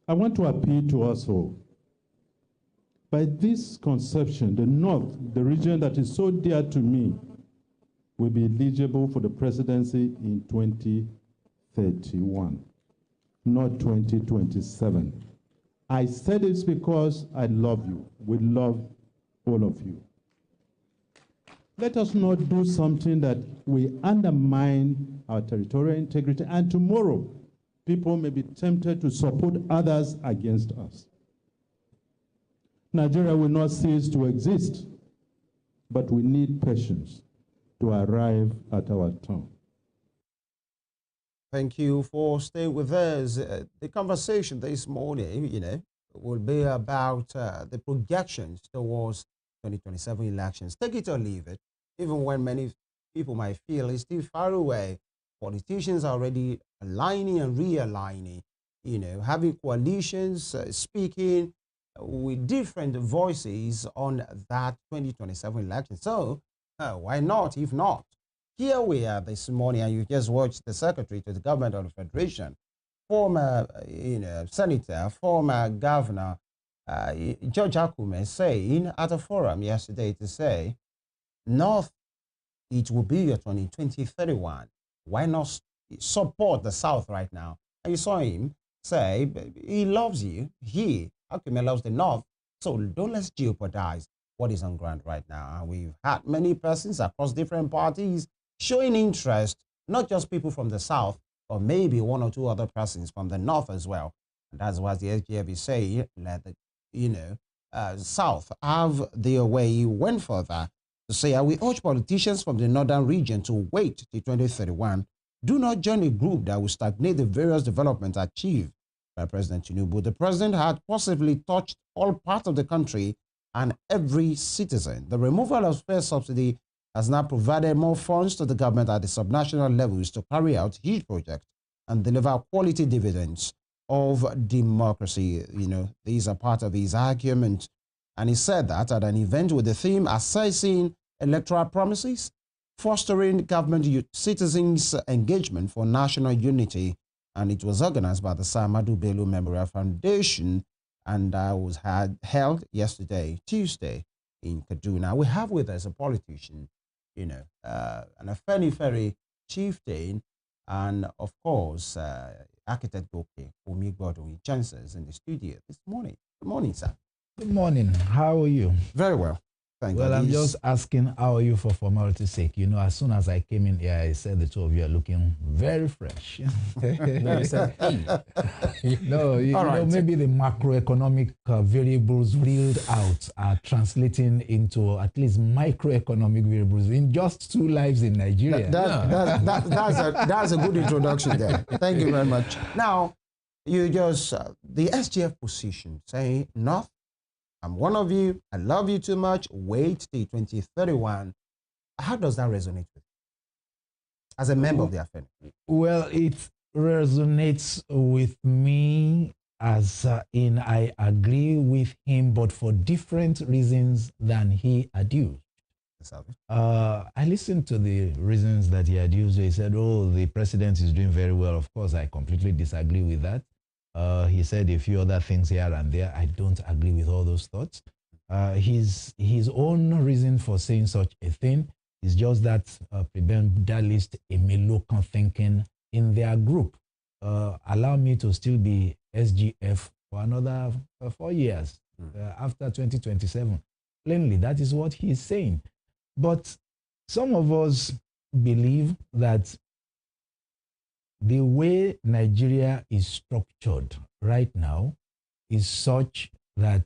I want to appeal to us all. By this conception, the North, the region that is so dear to me, will be eligible for the presidency in 2031, not 2027. I said this because I love you. We love all of you. Let us not do something that will undermine our territorial integrity, and tomorrow people may be tempted to support others against us. Nigeria will not cease to exist, but we need patience to arrive at our turn. Thank you for staying with us. The conversation this morning, will be about the projections towards 2027 elections. Take it or leave it. Even when many people might feel it's still far away, politicians are already aligning and realigning, having coalitions, speaking with different voices on that 2027 election. So why not, if not? Here we are this morning, and you just watched the Secretary to the Government of the Federation, former Senator, former Governor George Akume saying at a forum yesterday to say, North, it will be your turn in 2031. Why not support the South right now? And you saw him say he loves you. Akume loves the North. So don't let's jeopardize what is on ground right now. And we've had many persons across different parties showing interest, not just people from the South, but maybe one or two other persons from the North as well. And that's what the SGF is saying. Let the South have their way. He went further to say, I will urge politicians from the northern region to wait till 2031. Do not join a group that will stagnate the various developments achieved by President Tinubu. The president had possibly touched all parts of the country and every citizen. The removal of fare subsidy has now provided more funds to the government at the subnational levels to carry out huge projects and deliver quality dividends of democracy. These are part of his argument. And he said that at an event with the theme Assessing Electoral Promises, Fostering Government Citizens' Engagement for National Unity. And it was organized by the Sir Ahmadu Bello Memorial Foundation, and was held yesterday, Tuesday, in Kaduna. We have with us a politician, an Afenifere chieftain, and of course, architect Goke Omigbodun chances in the studio this morning. Good morning, sir. Good morning. How are you? Very well. Thank you. Well, I'm just asking, how are you for formality's sake? As soon as I came in here, I said the two of you are looking very fresh. No, maybe the macroeconomic variables reeled out are translating into at least microeconomic variables in just 2 lives in Nigeria. That's a good introduction there. Thank you very much. Now, you just, the SGF position, saying, North, I'm one of you, I love you too much, wait till 2031. How does that resonate with you as a member of the Afenifere? Well, it resonates with me as in I agree with him, but for different reasons than he adduced. I listened to the reasons that he adduced. He said, oh, the president is doing very well. Of course, I completely disagree with that. He said a few other things here and there. I don't agree with all those thoughts. His own reason for saying such a thing is just that prebendalist Emelokan thinking in their group. Allow me to still be SGF for another 4 years after 2027. Plainly, that is what he's saying. But some of us believe that the way Nigeria is structured right now is such that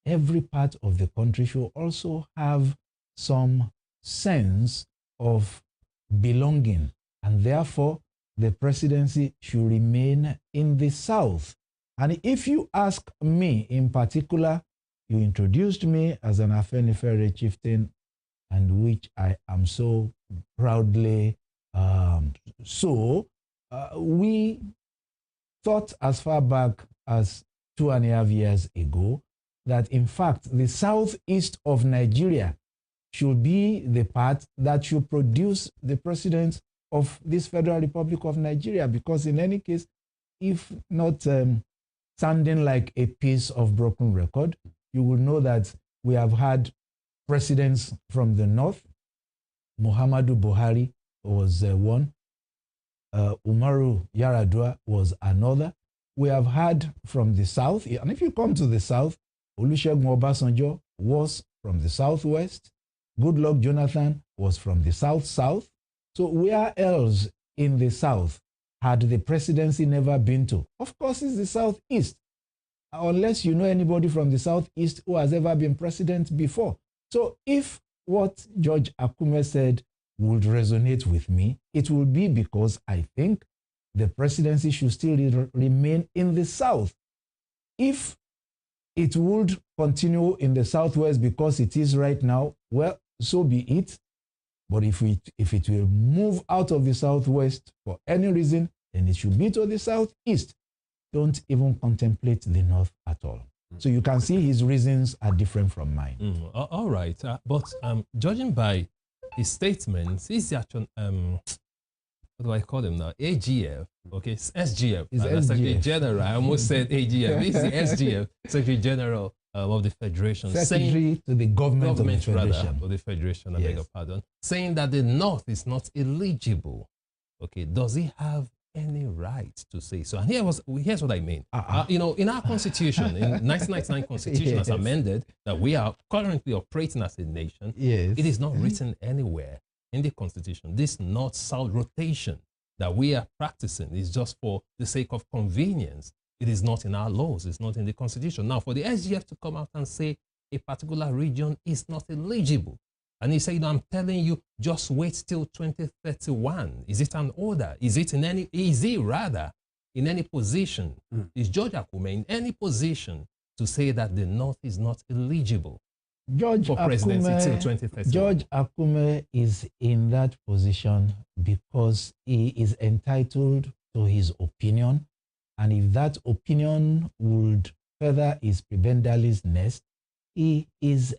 every part of the country should also have some sense of belonging, and therefore the presidency should remain in the South. And if you ask me in particular, you introduced me as an Afenifere chieftain, and which I am so proudly we thought as far back as 2.5 years ago that in fact the southeast of Nigeria should be the part that should produce the president of this Federal Republic of Nigeria, because in any case, if not sounding like a piece of broken record. You will know that we have had presidents from the north. Muhammadu Buhari was one. Umaru Yar'Adua was another. We have had from the south, and if you come to the south, Olusegun Obasanjo was from the southwest. Goodluck Jonathan was from the south-south. So where else in the south had the presidency never been to? Of course, it's the southeast, unless you know anybody from the southeast who has ever been president before. So if what George Akume said would resonate with me, it will be because I think the presidency should still remain in the south. If it would continue in the southwest because it is right now, well, so be it. But if it will move out of the southwest for any reason, then it should be to the southeast. Don't even contemplate the north at all. So you can see his reasons are different from mine. All right. But judging by his statements, he's the actual, what do I call him now? AGF. Okay, SGF. Secretary General. I almost said AGF. He's the SGF, Secretary General of the Federation. Secretary to the government of the Federation. Rather, of the Federation, I beg your pardon. Saying that the North is not eligible. Okay, does he have any right to say so? And here's what I mean. You know, in our Constitution, in 1999 Constitution as amended, that we are currently operating as a nation, it is not written anywhere in the Constitution. This North-South rotation that we are practicing is just for the sake of convenience. It is not in our laws. It's not in the Constitution. Now, for the SGF to come out and say a particular region is not eligible, and he said, I'm telling you, just wait till 2031. Is it an order? Is he in any position? Is George Akume in any position to say that the North is not eligible for presidency till 2031? George Akume is in that position because he is entitled to his opinion. And if that opinion would further his prebendary's nest, he is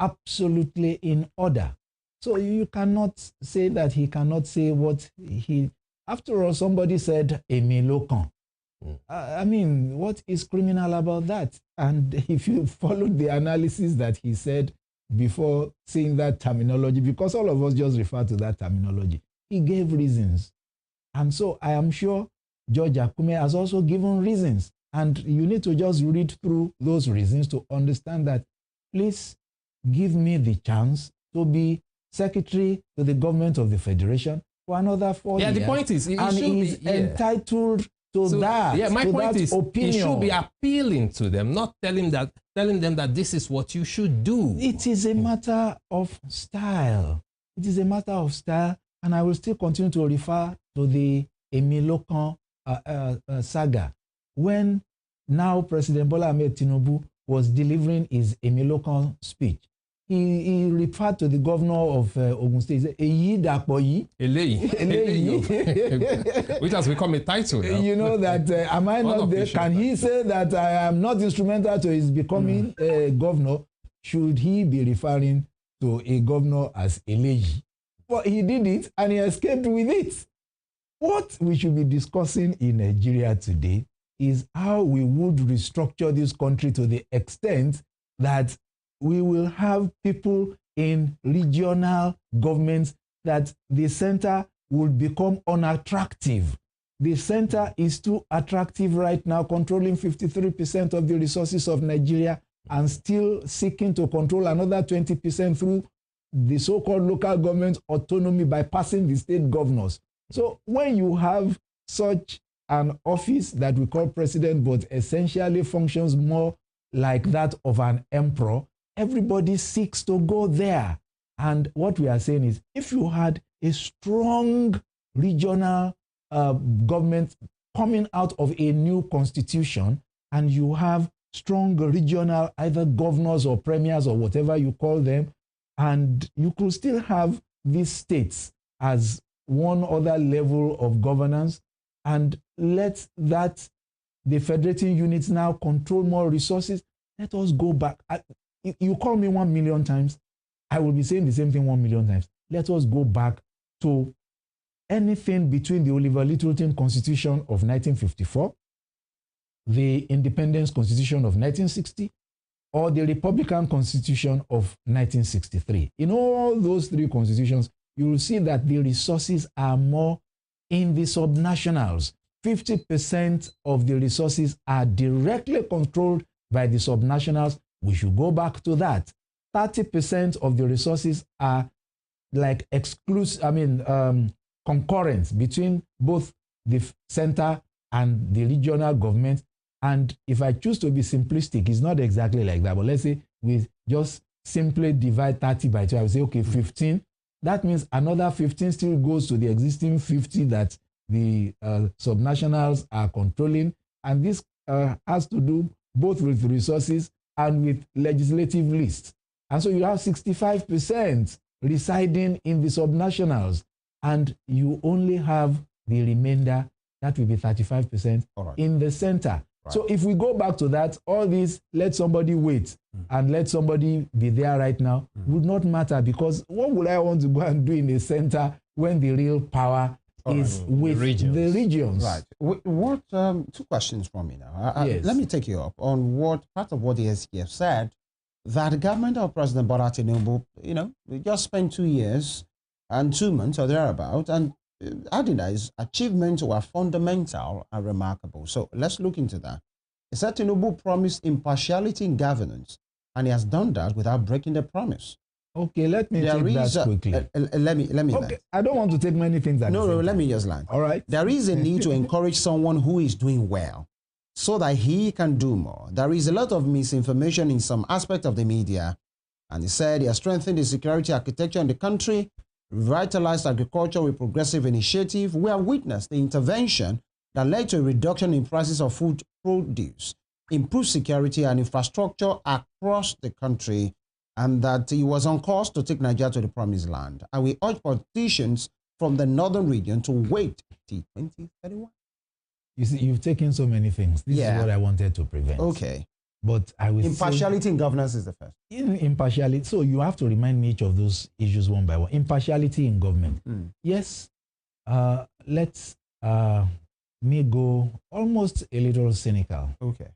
absolutely in order. So you cannot say that he cannot say what he... After all, somebody said, Emi Lokan. I mean, what is criminal about that? And if you followed the analysis that he said before saying that terminology, because all of us just refer to that terminology, he gave reasons. And so I am sure George Akume has also given reasons. And you need to just read through those reasons to understand that, please give me the chance to be secretary to the government of the Federation for another 4 years. Yeah, the point is, he's entitled to that. Yeah, my point is, opinion. He should be appealing to them, not telling them that this is what you should do. It is a matter of style. It is a matter of style, and I will still continue to refer to the Emilokan saga. When now President Bola Ahmed Tinubu was delivering his Emilokan speech, he referred to the governor of Ogun State. He said, Eyi Dapo yi. Eleyi. Which has become a title now. You know that, am I not there? Can he say that I am not instrumental to his becoming governor? Should he be referring to a governor as Eleyi? But he did it and he escaped with it. What we should be discussing in Nigeria today is how we would restructure this country to the extent that we will have people in regional governments that the center will become unattractive. The center is too attractive right now, controlling 53% of the resources of Nigeria and still seeking to control another 20% through the so-called local government autonomy by passing the state governors. So when you have such an office that we call president, but essentially functions more like that of an emperor, everybody seeks to go there. And what we are saying is, if you had a strong regional government coming out of a new constitution, and you have strong regional either governors or premiers or whatever you call them, and you could still have these states as one other level of governance, and let that the federating units now control more resources. Let us go back. You call me 1 million times, I will be saying the same thing 1 million times. Let us go back to anything between the Oliver Littleton Constitution of 1954 the Independence Constitution of 1960 or the Republican Constitution of 1963. In all those three constitutions, you will see that the resources are more in the subnationals. 50% of the resources are directly controlled by the subnationals. We should go back to that. 30% of the resources are like concurrent between both the center and the regional government. And if I choose to be simplistic, it's not exactly like that. But let's say we just simply divide 30 by 2. I would say, okay, 15. That means another 15 still goes to the existing 50 that the subnationals are controlling. And this has to do both with resources and with legislative lists. And so you have 65% residing in the subnationals, and you only have the remainder, that will be 35% in the center. Right. So if we go back to that, all this, let somebody wait and let somebody be there right now would not matter, because what would I want to go and do in the center when the real power is with the regions? Right. What? Two questions from me now. Yes. Let me take you up on what part of what the SGF said, that the government of President Bola Tinubu, we just spent 2 years and 2 months or thereabout, and adding that his achievements were fundamental and remarkable. So let's look into that. He said Tinubu promised impartiality in governance, and he has done that without breaking the promise. Okay, let me take that quickly. Let me okay, land. I don't want to take many things. No, let me just land. All right. There is a need to encourage someone who is doing well so that he can do more. There is a lot of misinformation in some aspect of the media, and he said he has strengthened the security architecture in the country, revitalized agriculture with progressive initiative. We have witnessed the intervention that led to a reduction in prices of food produce, improved security and infrastructure across the country, and that he was on course to take Nigeria to the promised land. And we urge politicians from the northern region to wait till 2031. You see, you've taken so many things. This is what I wanted to prevent. Okay. But I will impartiality in governance is the first. Impartiality. So you have to remind me each of those issues one by one. Impartiality in government. Yes. Let's me go almost a little cynical. Okay.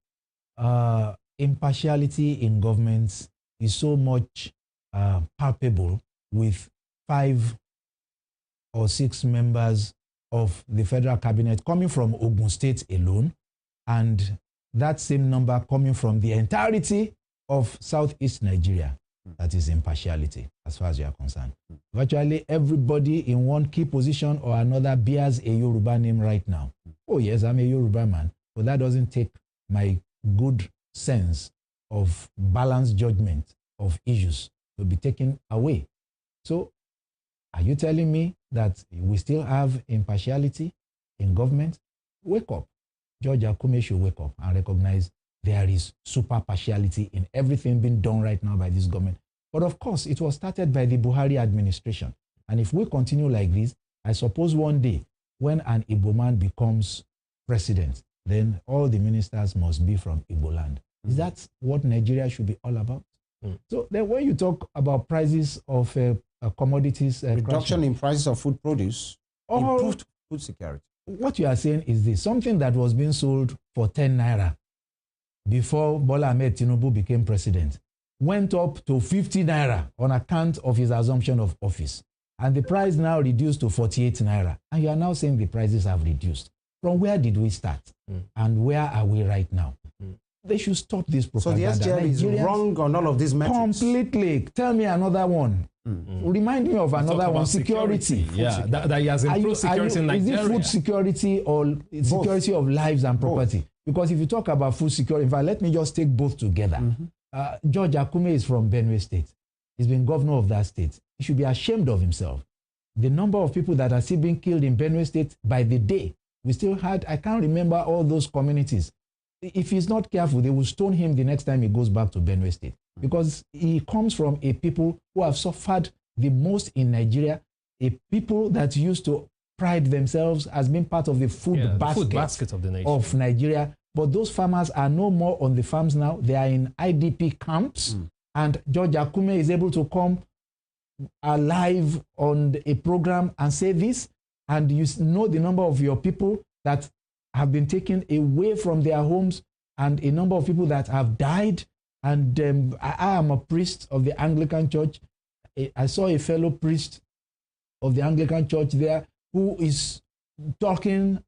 Impartiality in government is so much palpable with 5 or 6 members of the federal cabinet coming from Ogun State alone, and that same number coming from the entirety of Southeast Nigeria. That is impartiality as far as you are concerned. Virtually everybody in one key position or another bears a Yoruba name right now. Oh yes, I'm a Yoruba man, but that doesn't take my good sense of balanced judgment of issues to be taken away. So are you telling me that we still have impartiality in government? Wake up. George Akume should wake up and recognize there is super partiality in everything being done right now by this government. But of course, it was started by the Buhari administration. And if we continue like this, I suppose one day when an Igbo man becomes president, then all the ministers must be from Igbo land. Is that what Nigeria should be all about? So then when you talk about prices of commodities, reduction in prices of food produce, improved food security. What you are saying is this: something that was being sold for 10 naira before Bola Ahmed Tinubu became president went up to 50 naira on account of his assumption of office. And the price now reduced to 48 naira. And you are now saying the prices have reduced. From where did we start? And where are we right now? They should stop this propaganda. So the SGF is wrong on all of these metrics? Completely. Tell me another one. Remind me of another one. Security. Yeah, that he has improved security in Nigeria. Is it food security or security of lives and property? Because if you talk about food security, in fact, let me just take both together. George Akume is from Benue State. He's been governor of that state. He should be ashamed of himself. The number of people that are still being killed in Benue State by the day, we still had, I can't remember all those communities. If he's not careful, they will stone him the next time he goes back to Benue State. Because he comes from a people who have suffered the most in Nigeria, a people that used to pride themselves as being part of the food basket of the nation. Of Nigeria. But those farmers are no more on the farms now. They are in IDP camps. And George Akume is able to come alive on a program and say this. And you know the number of your people that have been taken away from their homes, and a number of people that have died. And I am a priest of the Anglican Church. I saw a fellow priest of the Anglican Church there who is talking,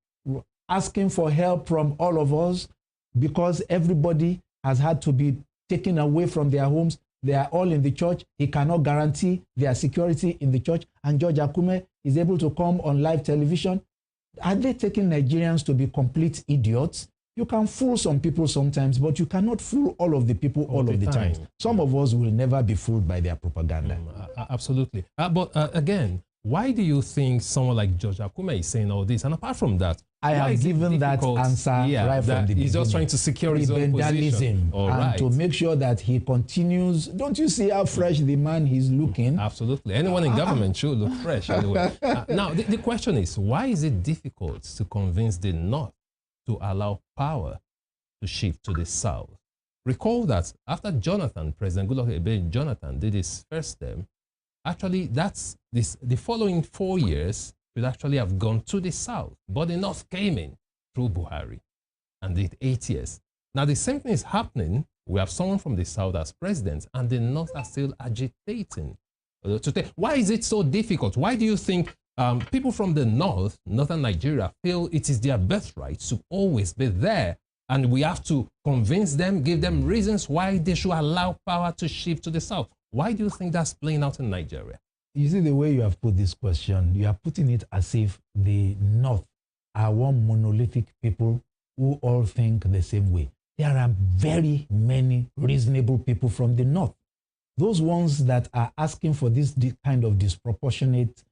asking for help from all of us, because everybody has had to be taken away from their homes. They are all in the church. He cannot guarantee their security in the church. And George Akume is able to come on live television. Are they taking Nigerians to be complete idiots? You can fool some people sometimes, but you cannot fool all of the people all of the time. Some of us will never be fooled by their propaganda. Absolutely. But again, why do you think someone like George Akume is saying all this? And apart from that, I have given that answer right from the beginning. He's just trying to secure his own position. And to make sure that he continues. Don't you see how fresh the man is looking? Absolutely. Anyone in government should look fresh anyway. Now, the question is, why is it difficult to convince the North to allow power to shift to the South? Recall that after President Goodluck Ebele Jonathan did his first term, actually the following 4 years would actually have gone to the South, but the North came in through Buhari and did 8 years. Now the same thing is happening. We have someone from the South as president, and the North are still agitating. Why is it so difficult? Why do you think people from the North, Northern Nigeria, feel it is their birthright to always be there, and we have to convince them, give them reasons why they should allow power to shift to the South? Why do you think that's playing out in Nigeria? You see, the way you have put this question, you are putting it as if the North are one monolithic people who all think the same way. There are very many reasonable people from the North. Those ones that are asking for this kind of disproportionate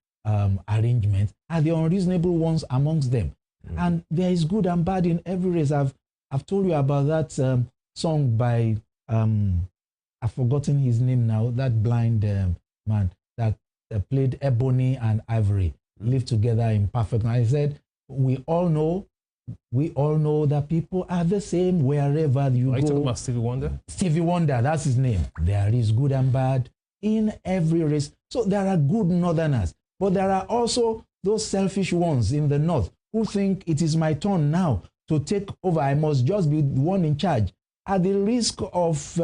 arrangement are the unreasonable ones amongst them. And there is good and bad in every race. I've told you about that song by, I've forgotten his name now, that blind man that played Ebony and Ivory, live together in perfect. And I said, we all know that people are the same wherever you go. Are you talking about Stevie Wonder? Stevie Wonder, that's his name. There is good and bad in every race. So there are good Northerners, but there are also those selfish ones in the North who think it is my turn now to take over. I must just be the one in charge. At the risk of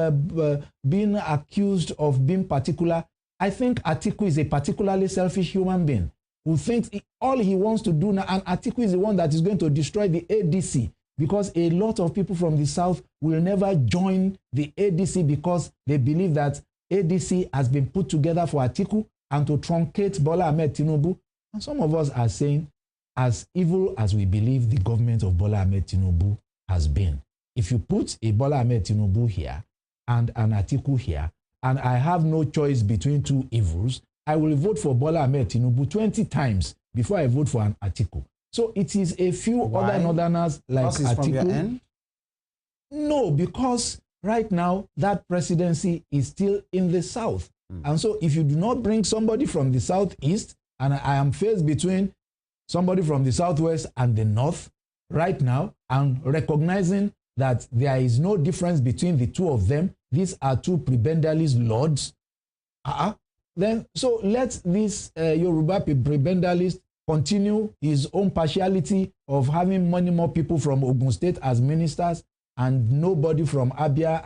being accused of being particular, I think Atiku is a particularly selfish human being who thinks all he wants to do now, and Atiku is the one that is going to destroy the ADC, because a lot of people from the South will never join the ADC because they believe that ADC has been put together for Atiku and to truncate Bola Ahmed Tinubu. And some of us are saying, as evil as we believe the government of Bola Ahmed Tinubu has been, if you put a Bola Ahmed Tinubu here and an Atiku here, and I have no choice between two evils, I will vote for Bola Ahmed Tinubu 20 times before I vote for an Atiku. So it is a few other Northerners like Atiku. From your end? No, because right now that presidency is still in the South. And so if you do not bring somebody from the Southeast, and I am faced between somebody from the Southwest and the North right now, and recognizing that there is no difference between the two of them, these are two prebendalist lords, then so let this Yoruba prebendalist continue his own partiality of having many more people from Ogun State as ministers and nobody from Abia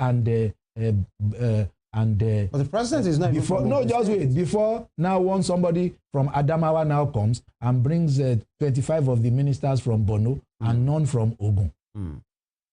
but the president is not before. No, just wait. Before now, when somebody from Adamawa now comes and brings 25 of the ministers from Borno and none from Ogun.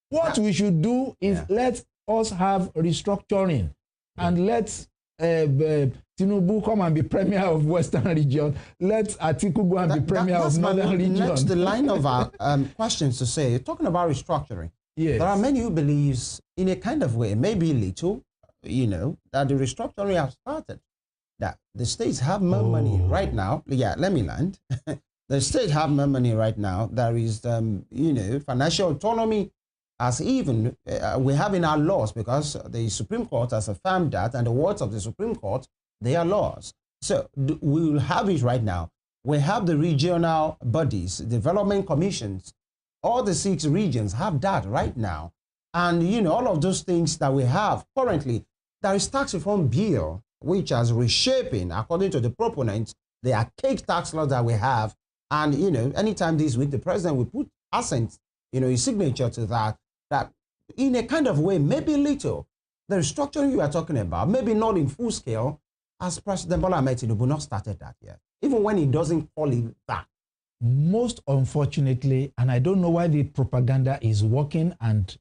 What we should do is let us have restructuring and let Tinubu come and be premier of Western region. Let Atiku go and be premier of Northern region. That's the line of our questions to say. You're talking about restructuring. Yes. There are many who believes in a kind of way, maybe little, that the restructuring has started. That the states have more money right now. Yeah, let me land. The states have more money right now. There is, financial autonomy as even we have in our laws, because the Supreme Court has affirmed that, and the words of the Supreme Court, they are laws. So we will have it right now. We have the regional bodies, development commissions. All the 6 regions have that right now. And, all of those things that we have currently, there is tax reform bill, which is reshaping, according to the proponents, the archaic tax laws that we have. And, anytime this week, the president will put accent his signature to that, that in a kind of way, maybe little, the restructuring you are talking about, maybe not in full scale, as President Bola Ahmed Tinubu not started that yet, even when he doesn't call it that. Most unfortunately, and I don't know why the propaganda is working, and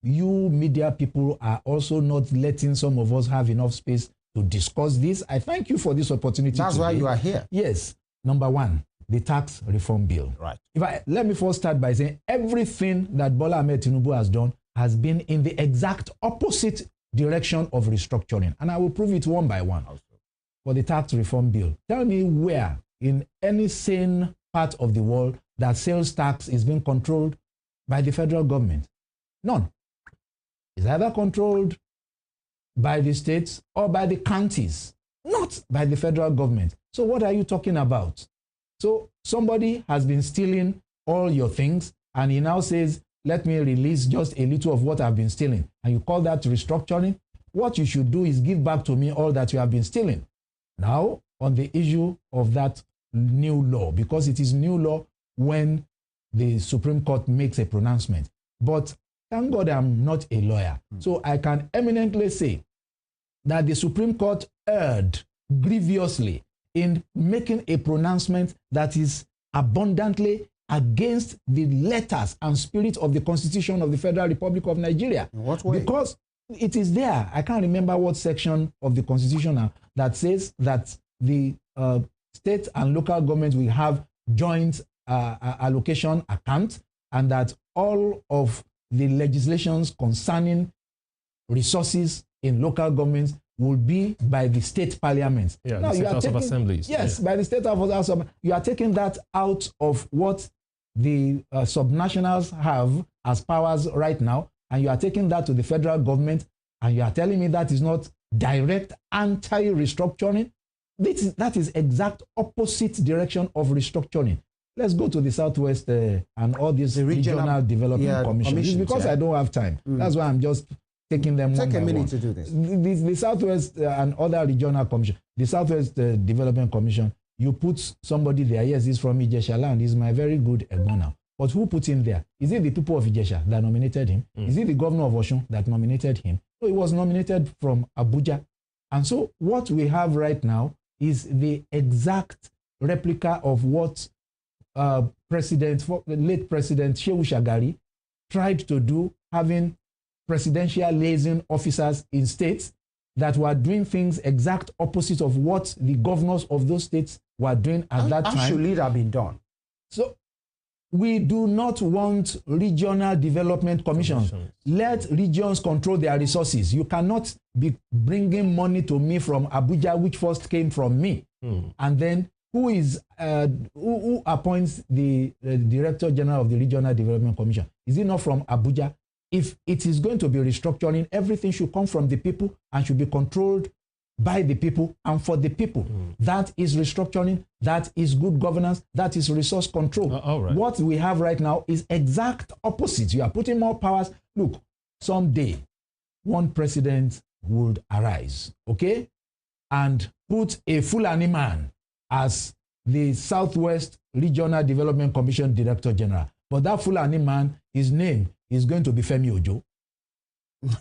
you media people are also not letting some of us have enough space to discuss this. I thank you for this opportunity. That's today. why you are here. Yes. Number one, the tax reform bill. Right. Let me first start by saying everything that Bola Ahmed Tinubu has done has been in the exact opposite direction of restructuring. And I will prove it one by one. Also. For the tax reform bill, tell me where in any sane part of the world that sales tax is being controlled by the federal government. None. It's either controlled by the states or by the counties, not by the federal government. So what are you talking about? So somebody has been stealing all your things, and he now says, let me release just a little of what I've been stealing. And you call that restructuring? What you should do is give back to me all that you have been stealing. Now, on the issue of that new law, because it is new law when the Supreme Court makes a pronouncement. But thank God I'm not a lawyer. So I can eminently say that the Supreme Court erred grievously in making a pronouncement that is abundantly against the letters and spirit of the Constitution of the Federal Republic of Nigeria. In what way? Because it is there. I can't remember what section of the Constitution now that says that the state and local governments will have joint allocation account, and that all of the legislations concerning resources in local governments will be by the state parliaments. Yeah, now, the state House of Assemblies. Yes, by the state House of Assemblies. You are taking that out of what the subnationals have as powers right now, and you are taking that to the federal government, and you are telling me that is not direct anti-restructuring. That is exact opposite direction of restructuring. Let's go to the Southwest and all these regional development commissions. Because I don't have time. That's why I'm just taking them one by one. Take a minute to do this. The Southwest and other regional commission. The Southwest Development Commission, you put somebody there. Yes, he's from Ijesha land. He's my very good Egbona. But who put him there? Is it the people of Ijesha that nominated him? Is it the governor of Osun that nominated him? No, he was nominated from Abuja. And so what we have right now is the exact replica of what late President Shehu Shagari tried to do, having presidential liaison officers in states that were doing things exact opposite of what the governors of those states were doing at that time. How should it have been done? So we do not want regional development commissions. Let regions control their resources. You cannot be bringing money to me from Abuja, which first came from me. And then who appoints the Director General of the Regional Development Commission? Is it not from Abuja? If it is going to be restructuring, everything should come from the people and should be controlled by the people and for the people. That is restructuring. That is good governance. That is resource control. All right. What we have right now is exact opposite. You are putting more powers. Look, someday one president would arise, okay, and put a Fulani man as the Southwest Regional Development Commission Director General. But that Fulani man, his name is going to be Femi Ojo.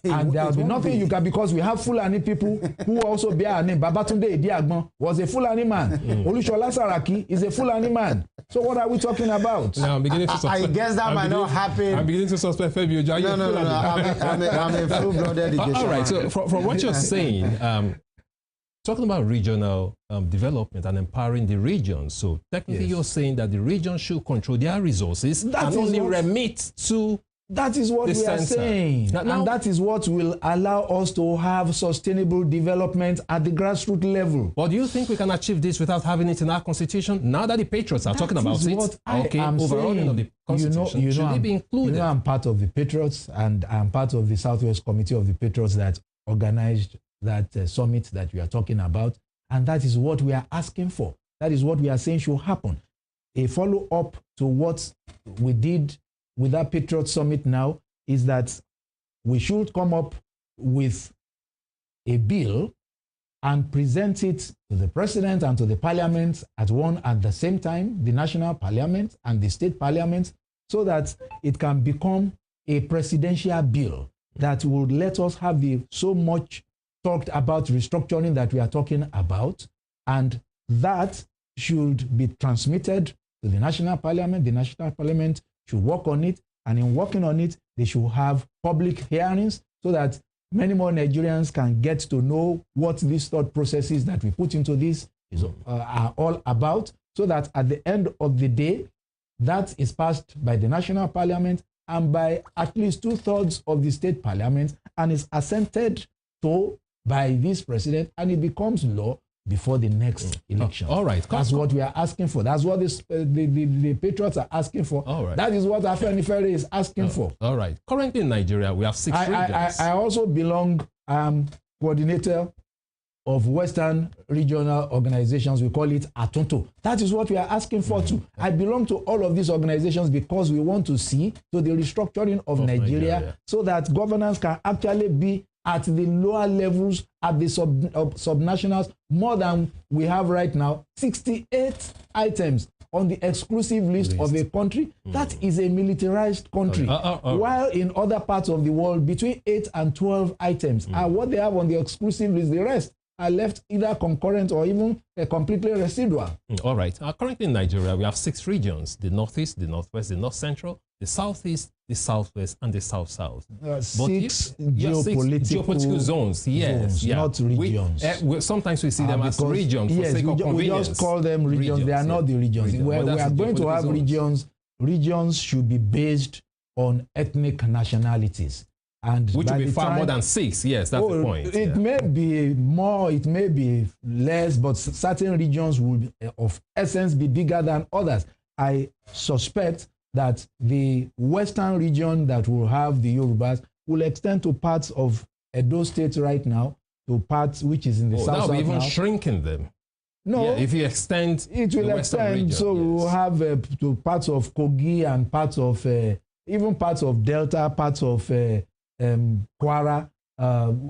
And there will be nothing you can, because we have Fulani people who also bear a name. Babatunde Ediagbon was a Fulani man. Olushola Saraki is a Fulani man. So what are we talking about? Now I'm beginning to suspect. I guess that might not happen. I'm beginning to suspect Femi Ojo. No. I'm a full-blooded All right. So from what you're saying, talking about regional development and empowering the regions. So technically, you're saying that the regions should control their resources and only remit to. That is what we are saying. And that is what will allow us to have sustainable development at the grassroots level. But do you think we can achieve this without having it in our constitution? Now that the patriots are talking about it, overhauling of the constitution, should it be included? You know, I'm part of the patriots, and I'm part of the Southwest Committee of the Patriots that organized that summit that we are talking about. And that is what we are asking for. That is what we are saying should happen. A follow-up to what we did with that Patriot Summit now is that we should come up with a bill and present it to the president and to the parliament at the same time, the national parliament and the state parliament, so that it can become a presidential bill that will let us have the so much talked about restructuring that we are talking about, and that should be transmitted to the national parliament. The national parliament should work on it, and in working on it, they should have public hearings so that many more Nigerians can get to know what these thought processes that we put into this are all about, so that at the end of the day, that is passed by the national parliament and by at least 2/3 of the state parliament, and is assented to by this president, and it becomes law before the next election. All right. That's what we are asking for. That's what the patriots are asking for. All right. That is what Afenifere is asking for. All right. Currently in Nigeria, we have 6 regions. I also belong, coordinator of Western Regional Organizations. We call it Atonto. That is what we are asking for too. I belong to all of these organizations because we want to see to the restructuring of Nigeria so that governance can actually be at the lower levels, at the subnationals, more than we have right now. 68 items on the exclusive list of a country. That is a militarized country. While in other parts of the world, between 8 and 12 items are what they have on the exclusive list. The rest are left either concurrent or even completely residual. All right. Currently in Nigeria, we have 6 regions: the Northeast, the Northwest, the North Central, the Southeast, the Southwest, and the South-South. 6 geopolitical zones, yes. Not regions. Sometimes we see them as regions for sake of convenience. We just call them regions. They are not the regions. We are going to have regions. Regions should be based on ethnic nationalities. And which will be far more than 6. Yes, that's the point. It may be more, it may be less, but certain regions will, of essence, be bigger than others. I suspect that the western region that will have the Yorubas will extend to parts of Edo State right now, to parts which is in the south. That will be even shrinking them. No, if you extend, it will extend. Region, so we will have to parts of Kogi and parts of even parts of Delta, parts of Kwara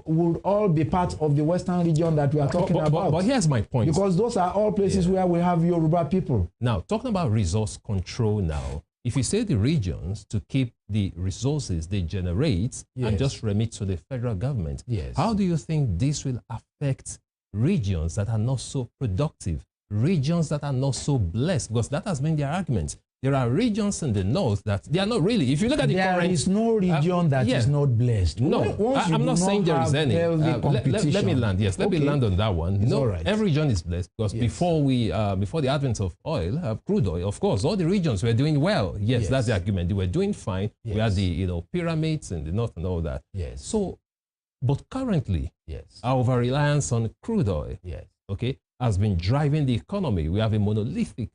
would all be part of the western region that we are talking about. But here's my point. Because those are all places where we have Yoruba people. Now, talking about resource control now, if you say the regions to keep the resources they generate and just remit to the federal government, how do you think this will affect regions that are not so productive, regions that are not so blessed? Because that has been their argument. There are regions in the north that they are not really. If you look at the current, there is no region that is not blessed. No, I'm not saying there is any. Let me land. Yes, let me land on that one. It's right. Every region is blessed because before the advent of oil, crude oil, of course, all the regions were doing well. Yes, that's the argument. They were doing fine. We had the pyramids in the north and all that. Yes. So, but currently, our over-reliance on crude oil, has been driving the economy. We have a monolithic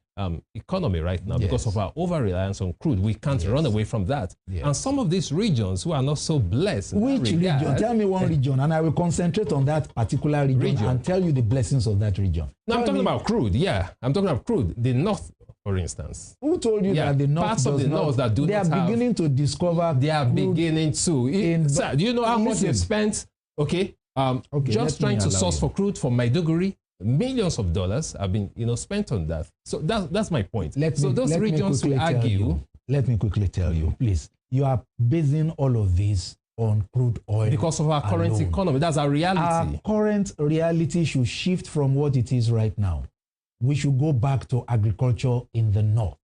economy right now because of our over-reliance on crude. We can't run away from that. And some of these regions who are not so blessed. Which region? Tell me one region, and I will concentrate on that particular region and tell you the blessings of that region. No, I'm talking about crude. Yeah, I'm talking about crude. The north, for instance. Who told you that the north parts of the north that do they not are have, beginning to discover. They are beginning to. Sir, do you know how much they've spent? Just trying to source for crude from Maiduguri. Millions of dollars have been, spent on that. So that's my point. Those regions will argue. Let me quickly tell you, please. You are basing all of this on crude oil because of our current economy. That's our reality. Our current reality should shift from what it is right now. We should go back to agriculture in the north,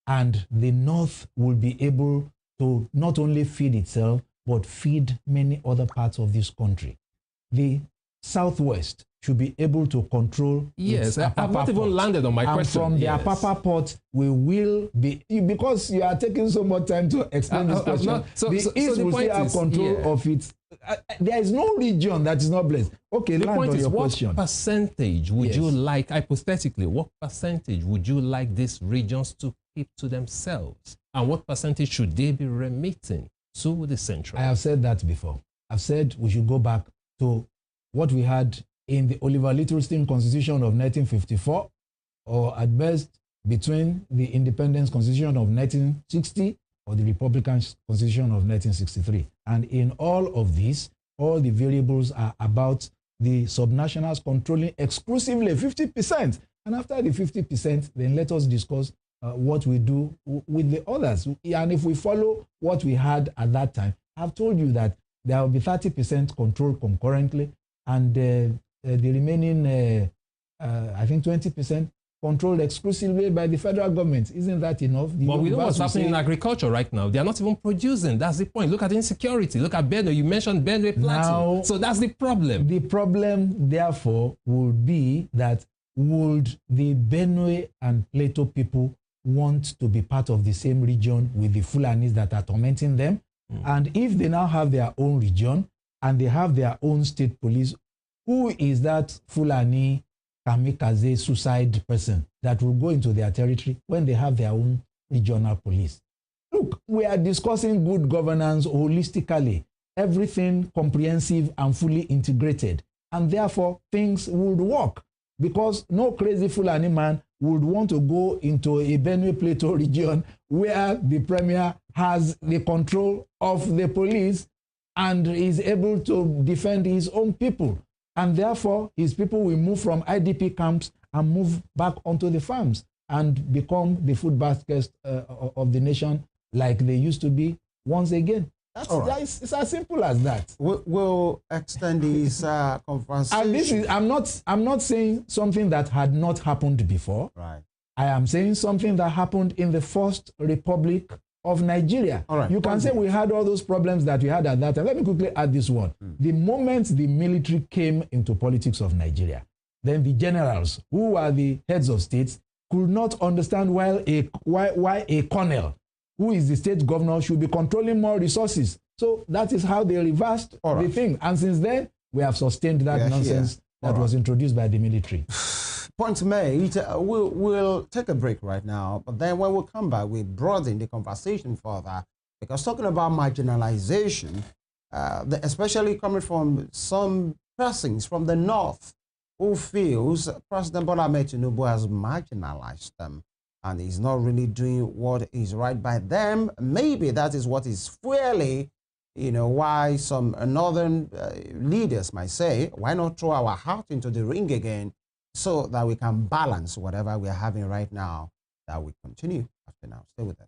and the north will be able to not only feed itself but feed many other parts of this country. The southwest should be able to control. Yes, I've not even landed on my question. From the Apapa port, we will be, because you are taking so much time to explain this question. The East will still have control of it. There is no region that is not blessed. Okay, the point is, what question. Percentage would you like, hypothetically, what percentage would you like these regions to keep to themselves? And what percentage should they be remitting to the central? I have said that before. I've said we should go back to what we had in the Oliver Littlestein Constitution of 1954, or at best between the Independence Constitution of 1960 or the Republican Constitution of 1963. And in all of this, all the variables are about the subnationals controlling exclusively 50%. And after the 50%, then let us discuss what we do with the others. And if we follow what we had at that time, I've told you that there will be 30% controlled concurrently, and the remaining, I think 20% controlled exclusively by the federal government. Isn't that enough? But we know what's happening in agriculture right now. They are not even producing. That's the point. Look at the insecurity. Look at Benue. You mentioned Benue Plateau. So that's the problem. The problem, therefore, would be that would the Benue and Plateau people want to be part of the same region with the Fulanis that are tormenting them? And if they now have their own region and they have their own state police, who is that Fulani kamikaze suicide person that will go into their territory when they have their own regional police? Look, we are discussing good governance holistically, everything comprehensive and fully integrated, and therefore things would work, because no crazy Fulani man would want to go into a Benue Plateau region where the premier has the control of the police and is able to defend his own people. And therefore, his people will move from IDP camps and move back onto the farms and become the food baskets of the nation like they used to be once again. It's as simple as that. We'll extend this conversation. And this is, I'm not saying something that had not happened before. Right. I am saying something that happened in the First Republic of Nigeria. All right. You can say we had all those problems that we had at that time. Let me quickly add this one. The moment the military came into politics of Nigeria, then the generals, who were the heads of states, could not understand why a colonel, who is the state governor, should be controlling more resources. So that is how they reversed the thing. And since then, we have sustained that nonsense that was introduced by the military. Point made. We'll take a break right now, but then when we come back, we broaden the conversation further, because talking about marginalization, especially coming from some persons from the north who feels President Bola Ahmed Tinubu has marginalized them and is not really doing what is right by them. Maybe that is what is fueling, why some northern leaders might say, why not throw our heart into the ring again, so that we can balance whatever we are having right now, that we continue after now. Stay with us.